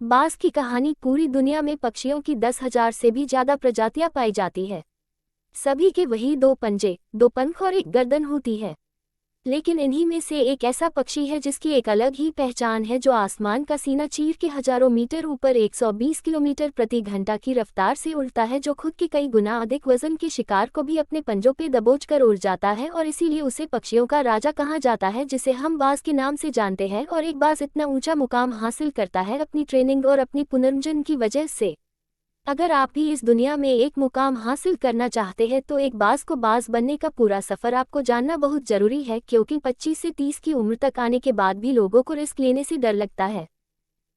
बाज की कहानी। पूरी दुनिया में पक्षियों की 10,000 से भी ज्यादा प्रजातियां पाई जाती है। सभी के वही दो पंजे, दो पंख और एक गर्दन होती है। लेकिन इन्हीं में से एक ऐसा पक्षी है जिसकी एक अलग ही पहचान है, जो आसमान का सीना चीर के हजारों मीटर ऊपर 120 किलोमीटर प्रति घंटा की रफ्तार से उड़ता है, जो खुद के कई गुना अधिक वजन के शिकार को भी अपने पंजों पे दबोच कर उड़ जाता है। और इसीलिए उसे पक्षियों का राजा कहा जाता है, जिसे हम बाज के नाम से जानते हैं। और एक बाज इतना ऊंचा मुकाम हासिल करता है अपनी ट्रेनिंग और अपनी पुनर्जन्म की वजह से। अगर आप भी इस दुनिया में एक मुकाम हासिल करना चाहते हैं तो एक बाज को बाज बनने का पूरा सफ़र आपको जानना बहुत ज़रूरी है, क्योंकि 25 से 30 की उम्र तक आने के बाद भी लोगों को रिस्क लेने से डर लगता है।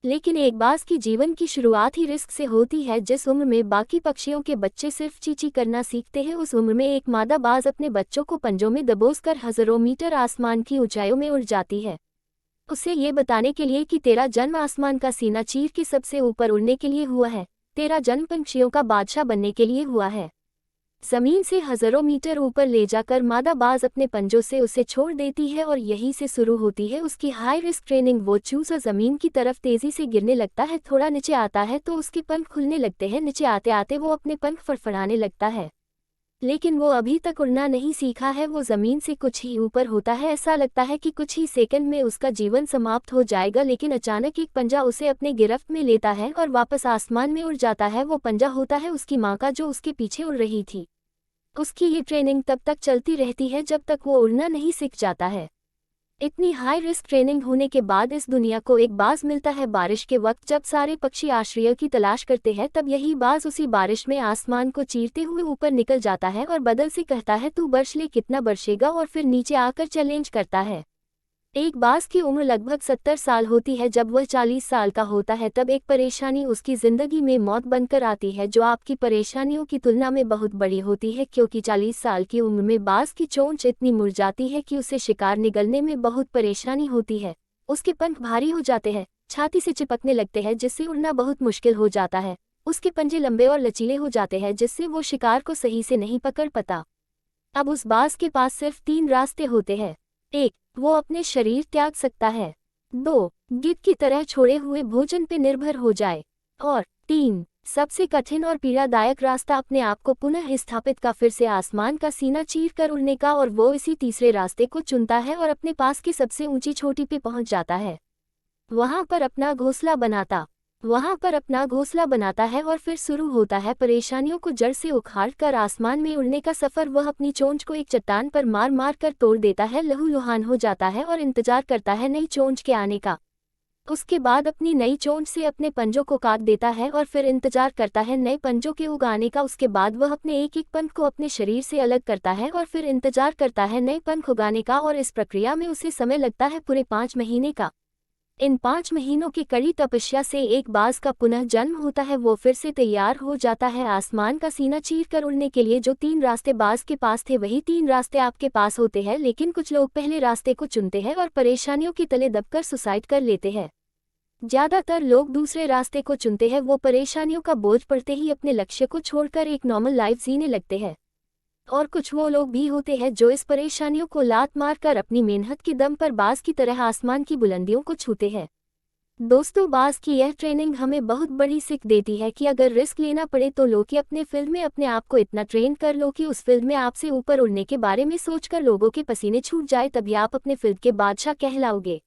लेकिन एक बाज की जीवन की शुरुआत ही रिस्क से होती है। जिस उम्र में बाकी पक्षियों के बच्चे सिर्फ चींची करना सीखते हैं, उस उम्र में एक मादा बाज अपने बच्चों को पंजों में दबोचकर हज़ारों मीटर आसमान की ऊंचाइयों में उड़ जाती है, उसे ये बताने के लिए कि तेरा जन्म आसमान का सीना चीर के सबसे ऊपर उड़ने के लिए हुआ है। तेरा जन्म पंछियों का बादशाह बनने के लिए हुआ है। जमीन से हजारों मीटर ऊपर ले जाकर मादा बाज अपने पंजों से उसे छोड़ देती है, और यहीं से शुरू होती है उसकी हाई रिस्क ट्रेनिंग। वो चूजा जमीन की तरफ तेजी से गिरने लगता है, थोड़ा नीचे आता है तो उसके पंख खुलने लगते हैं। नीचे आते आते वो अपने पंख फड़फड़ाने लगता है, लेकिन वो अभी तक उड़ना नहीं सीखा है। वो जमीन से कुछ ही ऊपर होता है, ऐसा लगता है कि कुछ ही सेकंड में उसका जीवन समाप्त हो जाएगा। लेकिन अचानक एक पंजा उसे अपने गिरफ्त में लेता है और वापस आसमान में उड़ जाता है। वो पंजा होता है उसकी माँ का, जो उसके पीछे उड़ रही थी। उसकी ये ट्रेनिंग तब तक चलती रहती है जब तक वो उड़ना नहीं सीख जाता है। इतनी हाई रिस्क ट्रेनिंग होने के बाद इस दुनिया को एक बाज मिलता है बारिश के वक्त, जब सारे पक्षी आश्रय की तलाश करते हैं। तब यही बाज उसी बारिश में आसमान को चीरते हुए ऊपर निकल जाता है और बदल से कहता है, तू बरस ले, कितना बरसेगा, और फिर नीचे आकर चैलेंज करता है। एक बाज की उम्र लगभग 70 साल होती है। जब वह 40 साल का होता है तब एक परेशानी उसकी जिंदगी में मौत बनकर आती है, जो आपकी परेशानियों की तुलना में बहुत बड़ी होती है, क्योंकि 40 साल की उम्र में बाज की चोंच इतनी मुरझाती है कि उसे शिकार निगलने में बहुत परेशानी होती है। उसके पंख भारी हो जाते हैं, छाती से चिपकने लगते हैं, जिससे उड़ना बहुत मुश्किल हो जाता है। उसके पंजे लंबे और लचीले हो जाते हैं, जिससे वो शिकार को सही से नहीं पकड़ पाता। अब उस बाज के पास सिर्फ 3 रास्ते होते हैं। 1. वो अपने शरीर त्याग सकता है। 2. गिद्ध की तरह छोड़े हुए भोजन पे निर्भर हो जाए। और 3. सबसे कठिन और पीड़ादायक रास्ता, अपने आप को पुनः स्थापित का, फिर से आसमान का सीना चीर कर उड़ने का। और वो इसी तीसरे रास्ते को चुनता है और अपने पास की सबसे ऊंची चोटी पे पहुंच जाता है। वहां पर अपना घोंसला बनाता है और फिर शुरू होता है परेशानियों को जड़ से उखाड़ कर आसमान में उड़ने का सफर। वह अपनी चोंच को एक चट्टान पर मार मार कर तोड़ देता है, लहूलुहान हो जाता है और इंतजार करता है नई चोंच के आने का। उसके बाद अपनी नई चोंच से अपने पंजों को काट देता है और फिर इंतजार करता है नए पंजों के उगाने का। उसके बाद वह अपने एक एक पंख को अपने शरीर से अलग करता है और फिर इंतजार करता है नए पंख उगाने का। और इस प्रक्रिया में उसे समय लगता है पूरे 5 महीने का। इन 5 महीनों की कड़ी तपस्या से एक बाज का पुनः जन्म होता है। वो फिर से तैयार हो जाता है आसमान का सीना चीर कर उड़ने के लिए। जो 3 रास्ते बाज के पास थे, वही 3 रास्ते आपके पास होते हैं। लेकिन कुछ लोग पहले रास्ते को चुनते हैं और परेशानियों के तले दबकर सुसाइड कर लेते हैं। ज्यादातर लोग दूसरे रास्ते को चुनते हैं। वो परेशानियों का बोझ पड़ते ही अपने लक्ष्य को छोड़कर एक नॉर्मल लाइफ जीने लगते हैं। और कुछ वो लोग भी होते हैं जो इस परेशानियों को लात मारकर अपनी मेहनत के दम पर बाज की तरह आसमान की बुलंदियों को छूते हैं। दोस्तों, बाज की यह ट्रेनिंग हमें बहुत बड़ी सीख देती है कि अगर रिस्क लेना पड़े तो लो, कि अपने फील्ड में अपने आप को इतना ट्रेन कर लो कि उस फील्ड में आपसे ऊपर उड़ने के बारे में सोचकर लोगों के पसीने छूट जाए, तभी आप अपने फील्ड के बादशाह कहलाओगे।